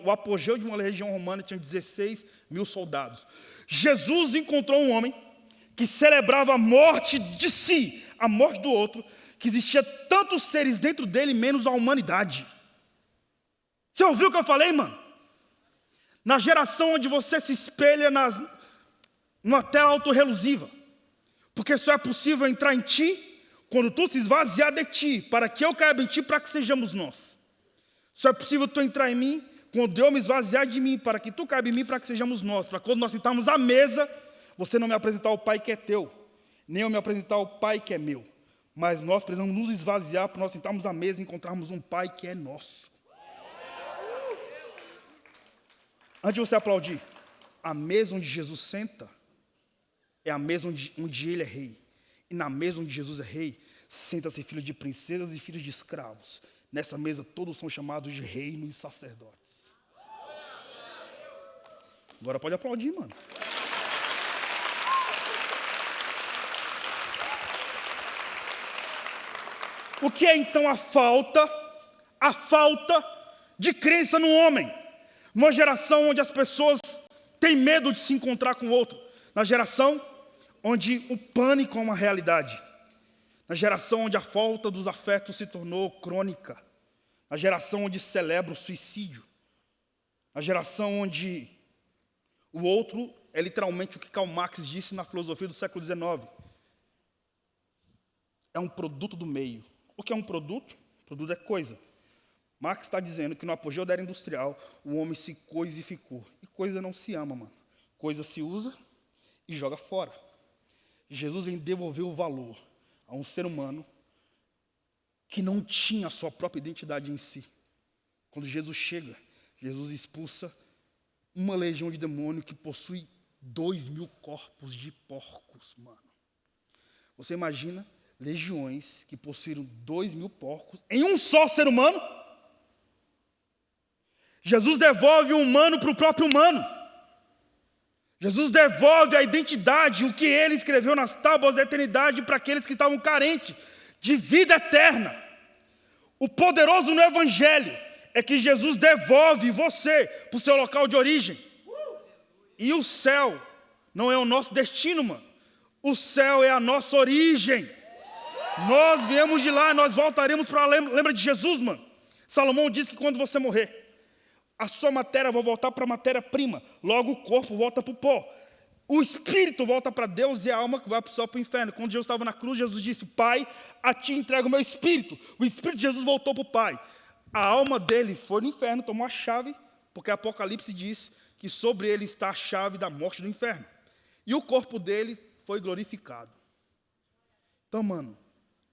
o apogeu de uma legião romana tinha 16.000 soldados. Jesus encontrou um homem que celebrava a morte de si, a morte do outro, que existia tantos seres dentro dele, menos a humanidade. Você ouviu o que eu falei, mano? Na geração onde você se espelha numa tela autorrelusiva. Porque só é possível entrar em ti quando tu se esvaziar de ti, para que eu caiba em ti, para que sejamos nós. Só é possível tu entrar em mim quando eu me esvaziar de mim, para que tu caiba em mim, para que sejamos nós. Para quando nós sentarmos à mesa, você não me apresentar o Pai que é teu, nem eu me apresentar o Pai que é meu. Mas nós precisamos nos esvaziar para nós sentarmos à mesa e encontrarmos um Pai que é nosso. Antes de você aplaudir, a mesa onde Jesus senta é a mesa onde ele é rei. E na mesa onde Jesus é rei, senta-se filhos de princesas e filhos de escravos. Nessa mesa todos são chamados de reino e sacerdotes. Agora pode aplaudir, mano. O que é então a falta de crença no homem? Uma geração onde as pessoas têm medo de se encontrar com o outro. Na geração onde o pânico é uma realidade. Na geração onde a falta dos afetos se tornou crônica. Na geração onde se celebra o suicídio. Na geração onde o outro é literalmente o que Karl Marx disse na filosofia do século XIX. É um produto do meio. O que é um produto? Produto é coisa. Marx está dizendo que no apogeu da era industrial, o homem se coisificou. E coisa não se ama, mano. Coisa se usa e joga fora. Jesus vem devolver o valor a um ser humano que não tinha a sua própria identidade em si. Quando Jesus chega, Jesus expulsa uma legião de demônio que possui 2.000 corpos de porcos, mano. Você imagina legiões que possuíram 2.000 porcos em um só ser humano? Jesus devolve o humano para o próprio humano. Jesus devolve a identidade, o que ele escreveu nas tábuas da eternidade para aqueles que estavam carentes de vida eterna. O poderoso no Evangelho é que Jesus devolve você para o seu local de origem. E o céu não é o nosso destino, mano. O céu é a nossa origem. Nós viemos de lá, nós voltaremos para lá. Lembra de Jesus, mano? Salomão diz que quando você morrer, a sua matéria vai voltar para a matéria-prima. Logo o corpo volta para o pó. O espírito volta para Deus e a alma que vai só para o inferno. Quando Jesus estava na cruz, Jesus disse: Pai, a ti entrego o meu espírito. O espírito de Jesus voltou para o Pai. A alma dele foi no inferno, tomou a chave, porque Apocalipse diz que sobre ele está a chave da morte do inferno. E o corpo dele foi glorificado. Então, mano,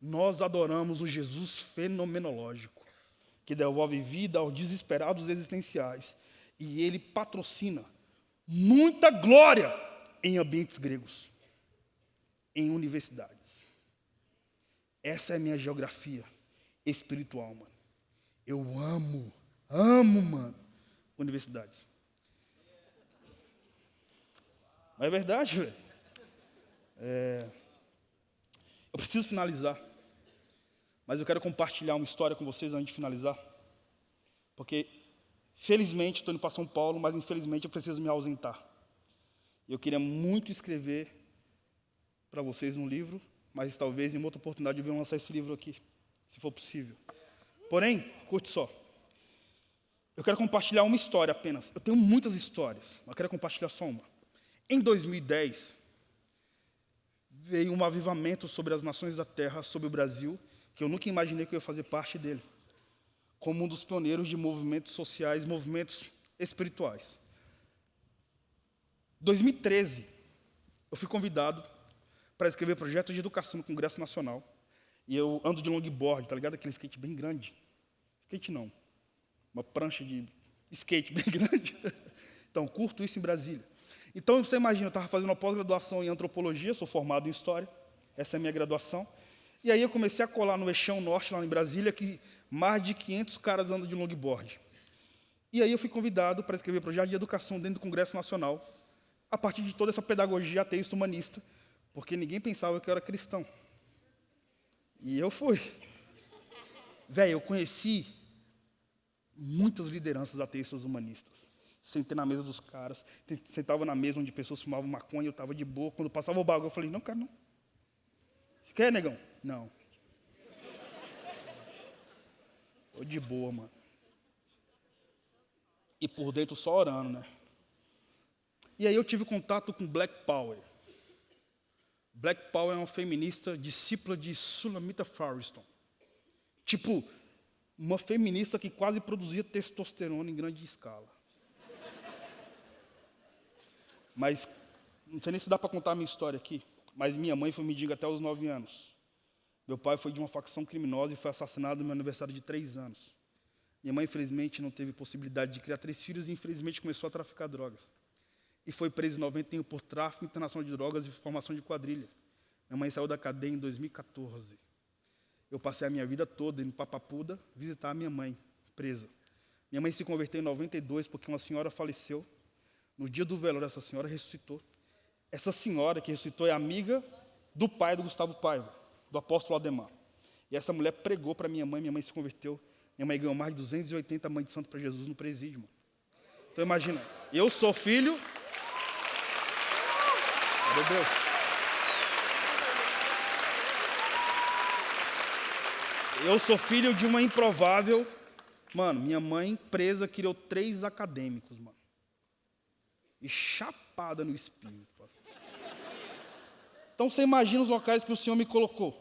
nós adoramos um Jesus fenomenológico, que devolve vida aos desesperados existenciais. E ele patrocina muita glória em ambientes gregos, em universidades. Essa é a minha geografia espiritual, mano. Eu amo, mano, universidades. Mas é verdade, velho. Eu preciso finalizar. Mas eu quero compartilhar uma história com vocês antes de finalizar. Porque, felizmente, estou indo para São Paulo, mas infelizmente eu preciso me ausentar. Eu queria muito escrever para vocês um livro, mas talvez em outra oportunidade eu venha lançar esse livro aqui, se for possível. Porém, curte só. Eu quero compartilhar uma história apenas. Eu tenho muitas histórias, mas eu quero compartilhar só uma. Em 2010, veio um avivamento sobre as nações da terra, sobre o Brasil, que eu nunca imaginei que eu ia fazer parte dele, como um dos pioneiros de movimentos sociais, movimentos espirituais. Em 2013, eu fui convidado para escrever projetos de educação no Congresso Nacional, e eu ando de longboard, tá ligado? Aquele skate bem grande. Skate não, uma prancha de skate bem grande. Então, curto isso em Brasília. Então, você imagina, eu estava fazendo uma pós-graduação em antropologia, sou formado em história, essa é a minha graduação. E aí eu comecei a colar no Eixão Norte, lá em Brasília, que mais de 500 caras andam de longboard. E aí eu fui convidado para escrever projeto de educação dentro do Congresso Nacional, a partir de toda essa pedagogia ateísta humanista, porque ninguém pensava que eu era cristão. E eu fui. Velho, eu conheci muitas lideranças ateístas humanistas. Sentei na mesa dos caras, sentava na mesa onde pessoas fumavam maconha, eu estava de boa. Quando passava o bagulho, eu falei: não, cara, não. Quer, negão? Não. Tô de boa, mano. E por dentro só orando, né? E aí eu tive contato com Black Power. Black Power é uma feminista discípula de Sulamita Firestone. Tipo, uma feminista que quase produzia testosterona em grande escala. Mas, não sei nem se dá para contar a minha história aqui, mas minha mãe foi mendiga até os 9 anos. Meu pai foi de uma facção criminosa e foi assassinado no meu aniversário de 3 anos. Minha mãe, infelizmente, não teve possibilidade de criar 3 filhos e, infelizmente, começou a traficar drogas. E foi preso em 91 por tráfico internacional de drogas e formação de quadrilha. Minha mãe saiu da cadeia em 2014. Eu passei a minha vida toda indo para Papuda visitar a minha mãe, presa. Minha mãe se converteu em 92 porque uma senhora faleceu. No dia do velório, essa senhora ressuscitou. Essa senhora que ressuscitou é amiga do pai do Gustavo Paiva, do apóstolo Ademar. E essa mulher pregou para minha mãe se converteu. Minha mãe ganhou mais de 280 mães de santo para Jesus no presídio, mano. Então imagina, eu sou filho... Meu Deus. Eu sou filho de uma improvável... Mano, minha mãe presa criou 3 acadêmicos, mano. E chapéu chapada no espírito. Então você imagina os locais que o Senhor me colocou.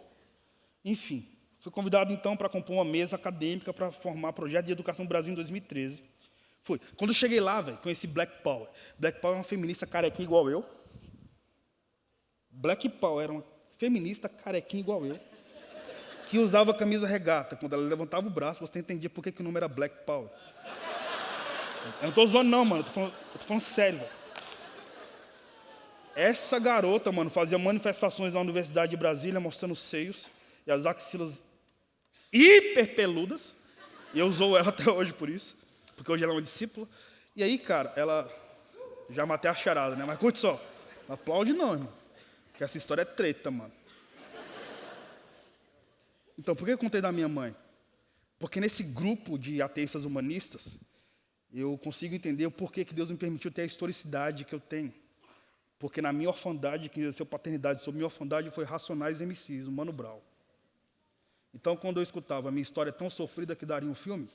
Enfim, fui convidado então para compor uma mesa acadêmica para formar projeto de educação no Brasil em 2013. Foi. Quando eu cheguei lá, velho, conheci Black Power. Black Power é uma feminista carequinha igual eu. Black Power era uma feminista carequinha igual eu, que usava camisa regata. Quando ela levantava o braço, você entendia por que o nome era Black Power. Eu não estou zoando não, mano. Eu tô falando sério, velho. Essa garota, mano, fazia manifestações na Universidade de Brasília, mostrando os seios e as axilas hiperpeludas. E eu usou ela até hoje por isso, porque hoje ela é uma discípula. E aí, cara, ela... Já matei a charada, né? Mas curte só. Não aplaude não, irmão. Porque essa história é treta, mano. Então, por que eu contei da minha mãe? Porque nesse grupo de ateístas humanistas, eu consigo entender o porquê que Deus me permitiu ter a historicidade que eu tenho. Porque na minha orfandade, quem exerceu paternidade sobre minha orfandade foi Racionais MCs, o Mano Brown. Então, quando eu escutava a minha história tão sofrida que daria um filme,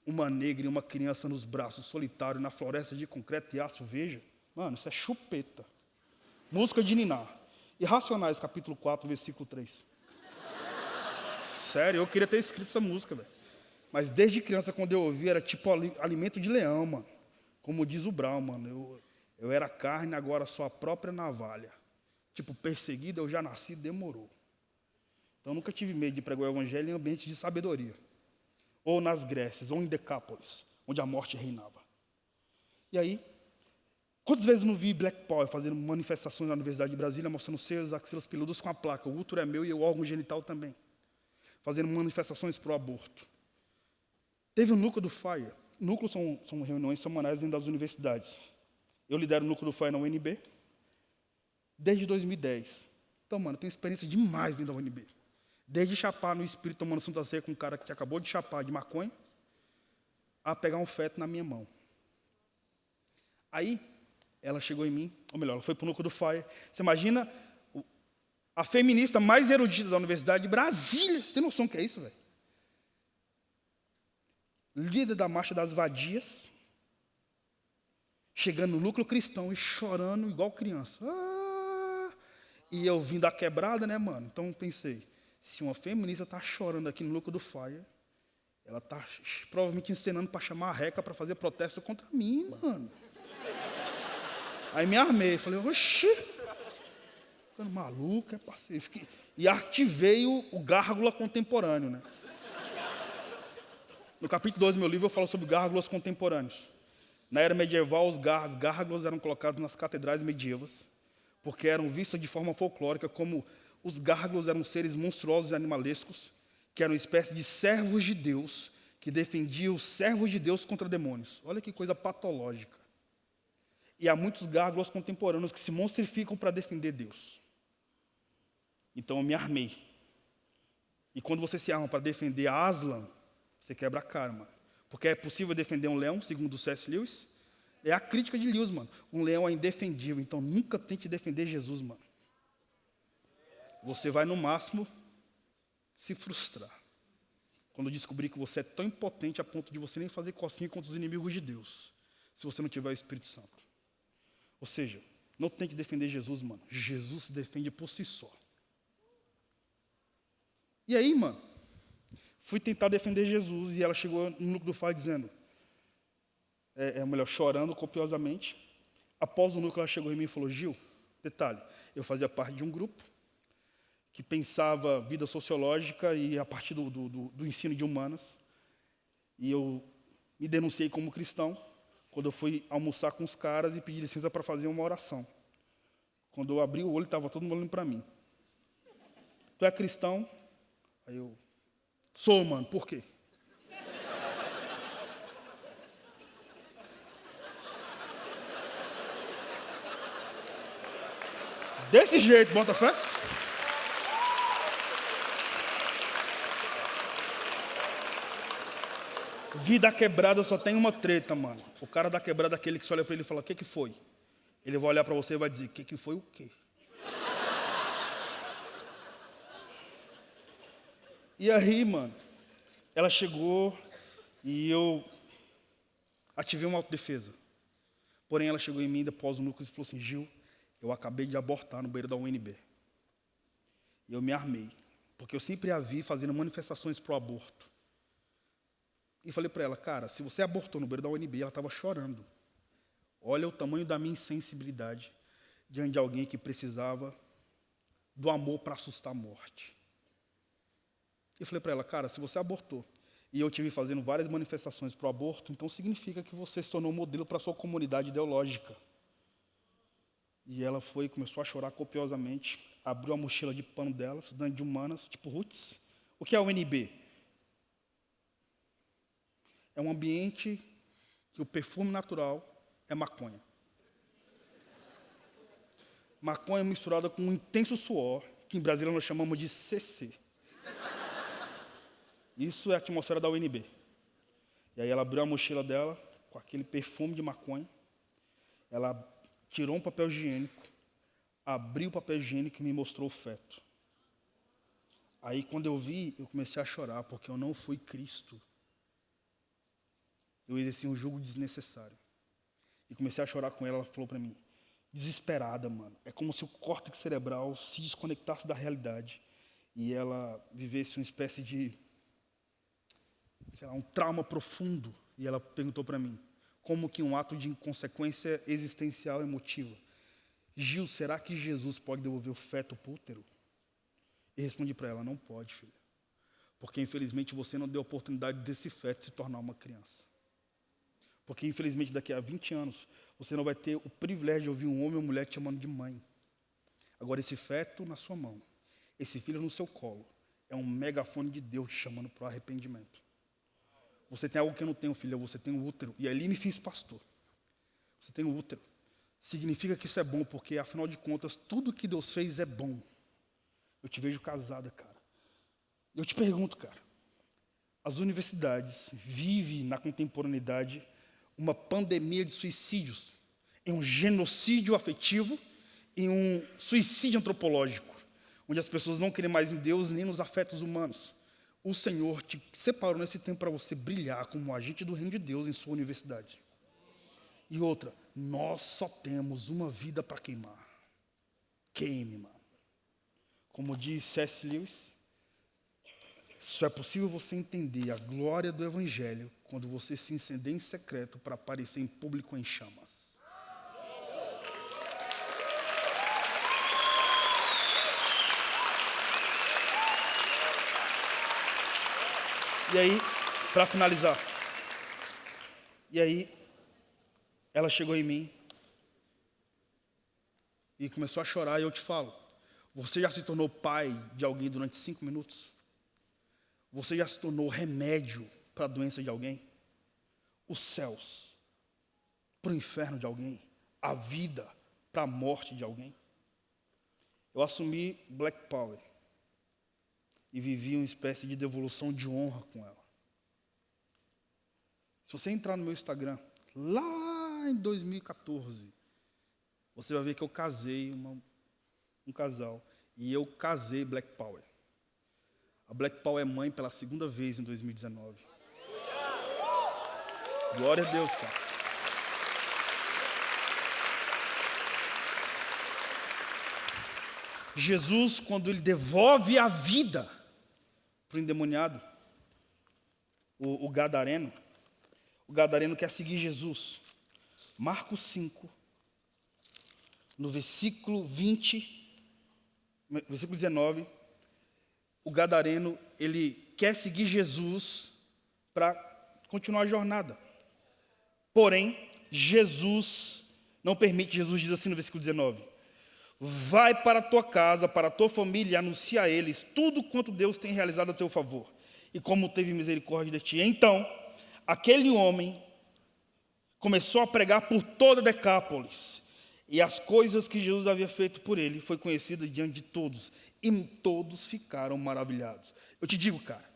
uma negra e uma criança nos braços, solitário, na floresta de concreto e aço, veja, mano, isso é chupeta. Música de Niná. E Racionais, capítulo 4, versículo 3. Sério, eu queria ter escrito essa música, velho. Mas desde criança, quando eu ouvi, era tipo alimento de leão, mano. Como diz o Brown, mano. Eu era carne, agora sou a própria navalha. Tipo, perseguido, eu já nasci, demorou. Então, eu nunca tive medo de pregar o evangelho em ambiente de sabedoria. Ou nas Grécias, ou em Decápolis, onde a morte reinava. E aí, quantas vezes eu não vi Black Power fazendo manifestações na Universidade de Brasília, mostrando seios, axilas peludas com a placa, o útero é meu e o órgão genital também. Fazendo manifestações pro aborto. Teve o núcleo do FIRE. Núcleos são reuniões semanais dentro das universidades. Eu lidero o núcleo do FIRE na UNB desde 2010. Então, mano, eu tenho experiência demais dentro da UNB. Desde chapar no espírito, tomando Santa Ceia com um cara que acabou de chapar de maconha, a pegar um feto na minha mão. Aí, ela chegou em mim, ou melhor, ela foi para o núcleo do FIRE. Você imagina a feminista mais erudita da Universidade de Brasília. Você tem noção do que é isso, velho? Líder da Marcha das Vadias, chegando no núcleo cristão e chorando igual criança. E eu vim da quebrada, né, mano? Então pensei, se uma feminista está chorando aqui no núcleo do FIRE, ela está provavelmente encenando para chamar a Reca para fazer protesto contra mim, mano. Aí me armei, falei, oxi, ficando maluco, é parceiro. E ativei o gárgula contemporâneo, né? No capítulo 2 do meu livro eu falo sobre gárgulas contemporâneos. Na era medieval, os gárgulas eram colocados nas catedrais medievas, porque eram vistos de forma folclórica como os gárgulas eram seres monstruosos e animalescos, que eram espécies de servos de Deus, que defendiam os servos de Deus contra demônios. Olha que coisa patológica. E há muitos gárgulas contemporâneos que se monstrificam para defender Deus. Então eu me armei. E quando você se arma para defender a Aslan, você quebra a cara, mano. Porque é possível defender um leão, segundo o C.S. Lewis. É a crítica de Lewis, mano. Um leão é indefendível, então nunca tente defender Jesus, mano. Você vai, no máximo, se frustrar. Quando descobrir que você é tão impotente a ponto de você nem fazer cocinha contra os inimigos de Deus, se você não tiver o Espírito Santo. Ou seja, não tente defender Jesus, mano. Jesus se defende por si só. E aí, mano, fui tentar defender Jesus e ela chegou no núcleo do FIRE dizendo, melhor, chorando copiosamente. Após o núcleo, ela chegou em mim e falou, Gil, detalhe, eu fazia parte de um grupo que pensava vida sociológica e a partir do ensino de humanas. E eu me denunciei como cristão quando eu fui almoçar com os caras e pedi licença para fazer uma oração. Quando eu abri o olho, estava todo mundo olhando para mim. Tu é cristão? Aí eu, sou, mano, por quê? Desse jeito, bota fé. Vida quebrada só tem uma treta, mano. O cara da quebrada é aquele que só olha para ele e fala, o que foi? Ele vai olhar para você e vai dizer, o que foi o quê? E aí, mano, ela chegou e eu ativei uma autodefesa. Porém, ela chegou em mim após o núcleo e falou assim: Gil, eu acabei de abortar no banheiro da UNB. E eu me armei, porque eu sempre a vi fazendo manifestações pro aborto. E falei para ela: cara, se você abortou no banheiro da UNB, ela estava chorando. Olha o tamanho da minha insensibilidade diante de alguém que precisava do amor para assustar a morte. E falei para ela: cara, se você abortou, e eu tive fazendo várias manifestações pro aborto, então significa que você se tornou modelo para a sua comunidade ideológica. E ela foi e começou a chorar copiosamente, abriu a mochila de pano dela, estudante de humanas, tipo Roots. O que é a UNB? É um ambiente que o perfume natural é maconha. Maconha misturada com um intenso suor, que em Brasília nós chamamos de CC. Isso é a atmosfera da UNB. E aí ela abriu a mochila dela, com aquele perfume de maconha. Ela tirou um papel higiênico, abriu o papel higiênico e me mostrou o feto. Aí quando eu vi, eu comecei a chorar, porque eu não fui Cristo. Eu exerci um jugo desnecessário. E comecei a chorar com ela, ela falou para mim, desesperada, mano. É como se o córtex cerebral se desconectasse da realidade e ela vivesse uma espécie de, sei lá, um trauma profundo. E ela perguntou para mim, como que um ato de inconsequência existencial emotiva. Gil, será que Jesus pode devolver o feto pro útero? E respondi para ela, não pode, filha. Porque infelizmente você não deu a oportunidade desse feto se tornar uma criança. Porque, infelizmente, daqui a 20 anos, você não vai ter o privilégio de ouvir um homem ou mulher te chamando de mãe. Agora, esse feto na sua mão, esse filho no seu colo, é um megafone de Deus te chamando para o arrependimento. Você tem algo que eu não tenho, filha, você tem um útero. E ali me fiz pastor. Você tem um útero. Significa que isso é bom, porque, afinal de contas, tudo que Deus fez é bom. Eu te vejo casada, cara. Eu te pergunto, cara, as universidades vivem na contemporaneidade uma pandemia de suicídios, em um genocídio afetivo, em um suicídio antropológico, onde as pessoas não querem mais em Deus nem nos afetos humanos. O Senhor te separou nesse tempo para você brilhar como agente do reino de Deus em sua universidade. E outra, nós só temos uma vida para queimar. Queime, mano. Como diz C.S. Lewis, só é possível você entender a glória do Evangelho quando você se incendeia em secreto para aparecer em público em chamas. E aí, para finalizar, ela chegou em mim e começou a chorar e eu te falo, você já se tornou pai de alguém durante 5 minutos? Você já se tornou remédio para a doença de alguém? Os céus para o inferno de alguém? A vida para a morte de alguém? Eu assumi Black Power e vivi uma espécie de devolução de honra com ela. Se você entrar no meu Instagram, lá em 2014, você vai ver que eu casei um casal e eu casei Black Power. A Black Power é mãe pela 2ª vez em 2019. Glória a Deus, cara. Jesus, quando ele devolve a vida para o endemoniado, o gadareno quer seguir Jesus. Marcos 5, no versículo 20, versículo 19, o gadareno, ele quer seguir Jesus para continuar a jornada. Porém, Jesus não permite. Jesus diz assim no versículo 19, vai para a tua casa, para a tua família e anuncia a eles tudo quanto Deus tem realizado a teu favor e como teve misericórdia de ti. Então, aquele homem começou a pregar por toda Decápolis e as coisas que Jesus havia feito por ele foi conhecida diante de todos e todos ficaram maravilhados. Eu te digo, cara,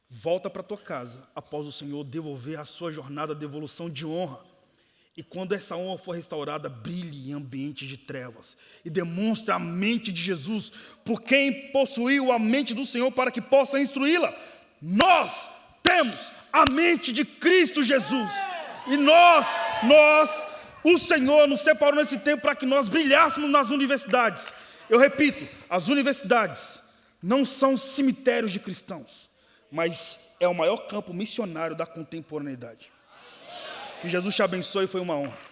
volta para a tua casa após o Senhor devolver a sua jornada de devolução de honra. E quando essa honra for restaurada, brilhe em ambientes de trevas e demonstre a mente de Jesus por quem possuiu a mente do Senhor para que possa instruí-la. Nós temos a mente de Cristo Jesus. E nós O Senhor nos separou nesse tempo para que nós brilhássemos nas universidades. Eu repito, as universidades não são cemitérios de cristãos, mas é o maior campo missionário da contemporaneidade. Que Jesus te abençoe, foi uma honra.